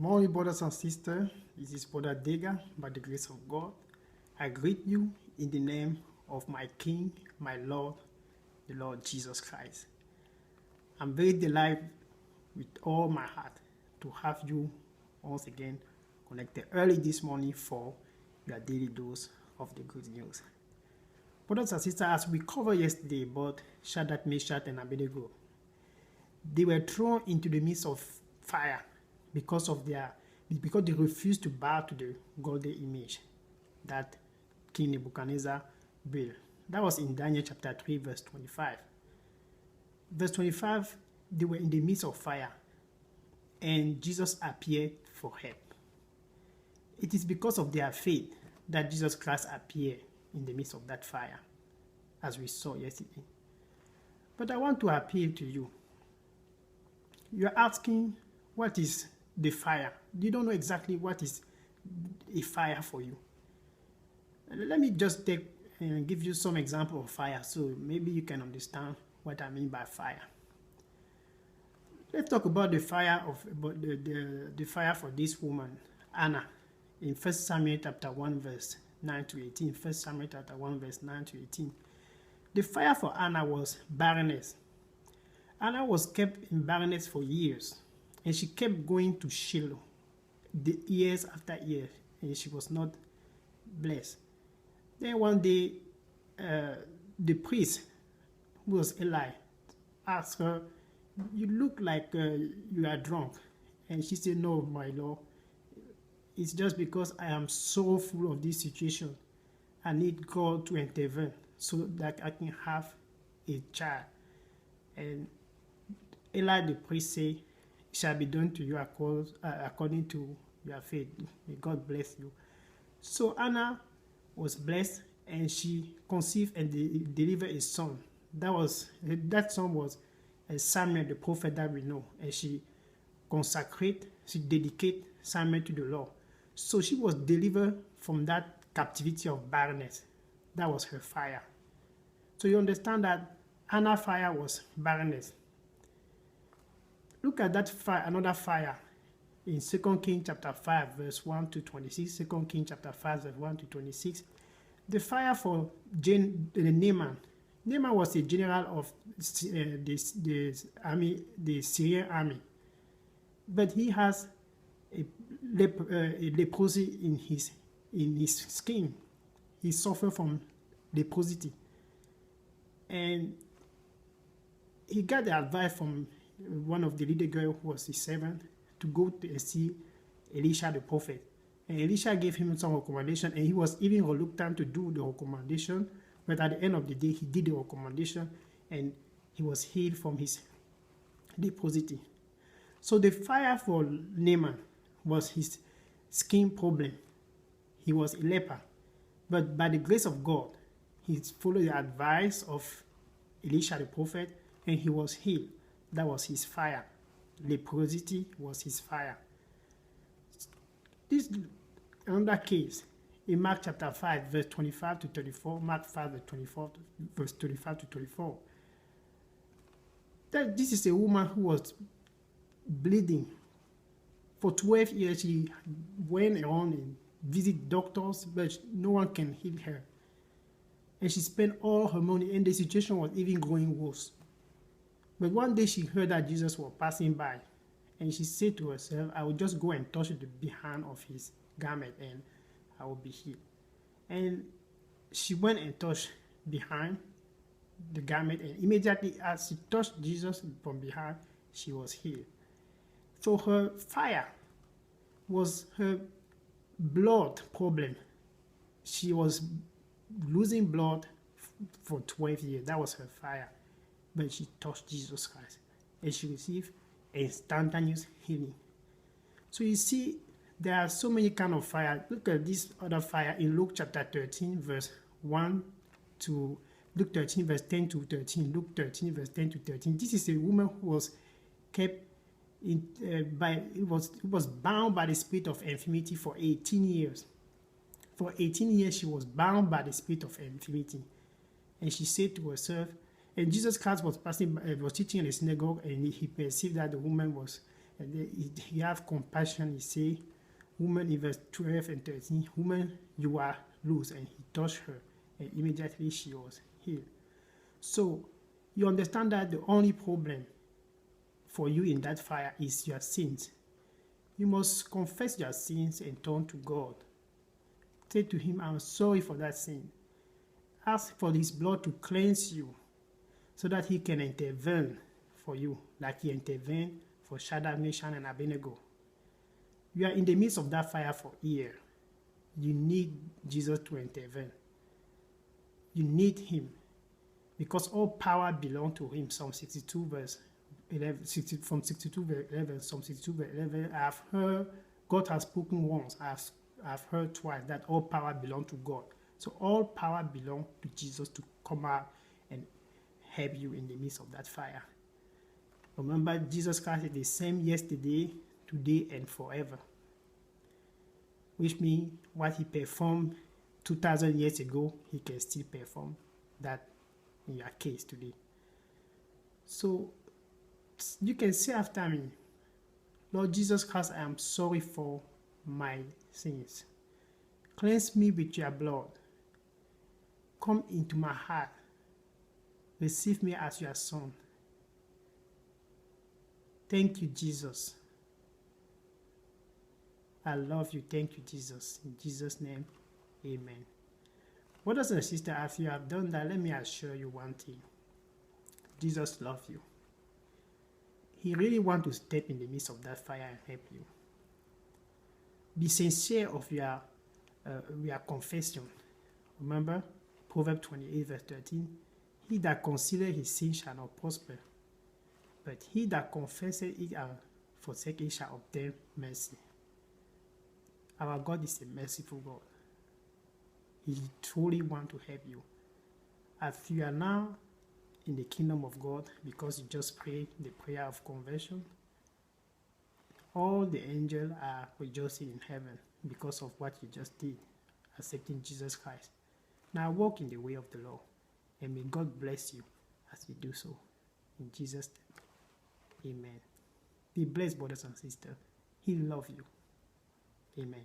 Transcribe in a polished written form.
Morning, brothers and sisters. This is Brother Dega. By the grace of God, I greet you in the name of my King, my Lord, the Lord Jesus Christ. I'm very delighted with all my heart to have you once again connected early this morning for your daily dose of the good news. Brothers and sisters, as we covered yesterday about Shadrach, Meshach, and Abednego, they were thrown into the midst of fire because they refused to bow to the golden image that King Nebuchadnezzar built. That was in Daniel chapter 3, verse 25. Verse 25, they were in the midst of fire, and Jesus appeared for help. It is because of their faith that Jesus Christ appeared in the midst of that fire, as we saw yesterday. But I want to appeal to you. You're asking, what is the fire? You don't know exactly what is a fire for you. Let me just take and give you some example of fire so maybe you can understand what I mean by fire. Let's talk about the fire the fire for this woman, Anna, in 1 Samuel chapter 1 verse 9 to 18. 1 Samuel chapter 1 verse 9 to 18. The fire for Anna was barrenness. Anna was kept in barrenness for years, and she kept going to Shiloh the years after years, and she was not blessed. Then one day, the priest, who was Eli, asked her, "You look like you are drunk." And she said, "No, my Lord. It's just because I am so full of this situation. I need God to intervene so that I can have a child." And Eli the priest said, "It shall be done to you according to your faith. May God bless you." So Anna was blessed, and she conceived and delivered a son. That son was Samuel the prophet that we know, and she dedicated Samuel to the Lord. So she was delivered from that captivity of barrenness. That was her fire. So you understand that Anna's fire was barrenness. Look at that fire, another fire in 2 Kings chapter 5 verse 1 to 26. 2 Kings chapter 5 verse 1 to 26. The fire for Naaman. Naaman was a general of the Syrian army, but he has a leprosy in his skin. He suffered from leprosy, and he got the advice from one of the little girl who was his servant to go to see Elisha the prophet. And Elisha gave him some recommendation, and he was even reluctant to do the recommendation, but at the end of the day, he did the recommendation, and he was healed from his leprosy. So the fire for Naaman was his skin problem. He was a leper, but by the grace of God, he followed the advice of Elisha the prophet, and he was healed. That was his fire. Leprosy was his fire. This another case in Mark chapter 5 verse 25 to 34. Mark 5 verse 25 to 34. This is a woman who was bleeding. For 12 years she went around and visited doctors, but no one can heal her. And she spent all her money, and the situation was even growing worse. But one day she heard that Jesus was passing by, and she said to herself, "I will just go and touch the behind of his garment, and I will be healed." And she went and touched behind the garment, and immediately as she touched Jesus from behind, she was healed. So her fire was her blood problem. She was losing blood for 12 years. That was her fire. But she touched Jesus Christ, and she received instantaneous healing. So you see, there are so many kind of fire. Look at this other fire in Luke chapter 13 verse 1 to Luke 13 verse 10 to 13. Luke 13 verse 10 to 13. This is a woman who was kept was bound by the spirit of infirmity for 18 years. For 18 years she was bound by the spirit of infirmity, and she said to herself, and Jesus Christ was teaching in the synagogue, and he perceived that the woman was And then he have compassion. He say, woman, in verse 12 and 13, woman, you are loose. And he touched her, and immediately she was healed. So you understand that the only problem for you in that fire is your sins. You must confess your sins and turn to God. Say to him, I'm sorry for that sin. Ask for his blood to cleanse you so that he can intervene for you, like he intervened for Shadrach, Meshach, and Abednego. You are in the midst of that fire for a year. You need Jesus to intervene. You need him because all power belongs to him. Psalm 62 verse 11, from 62 verse 11, Psalm 62 verse 11, I have heard, God has spoken once, I've heard twice that all power belongs to God. So all power belongs to Jesus to come out and help you in the midst of that fire. Remember, Jesus Christ is the same yesterday, today, and forever. Which means what he performed 2,000 years ago, he can still perform that in your case today. So you can say after me, Lord Jesus Christ, I am sorry for my sins. Cleanse me with your blood. Come into my heart. Receive me as your son. Thank you, Jesus. I love you. Thank you, Jesus. In Jesus' name, amen. Brothers and sisters, if you have done that, let me assure you one thing. Jesus loves you. He really wants to step in the midst of that fire and help you. Be sincere of your confession. Remember, Proverbs 28 verse 13, he that considers his sin shall not prosper, but he that confesses it and forsakes it shall obtain mercy. Our God is a merciful God. He truly wants to help you. As you are now in the kingdom of God because you just prayed the prayer of conversion, all the angels are rejoicing in heaven because of what you just did, accepting Jesus Christ. Now walk in the way of the Lord, and may God bless you as you do so. In Jesus' name, amen. Be blessed, brothers and sisters. He loves you. Amen.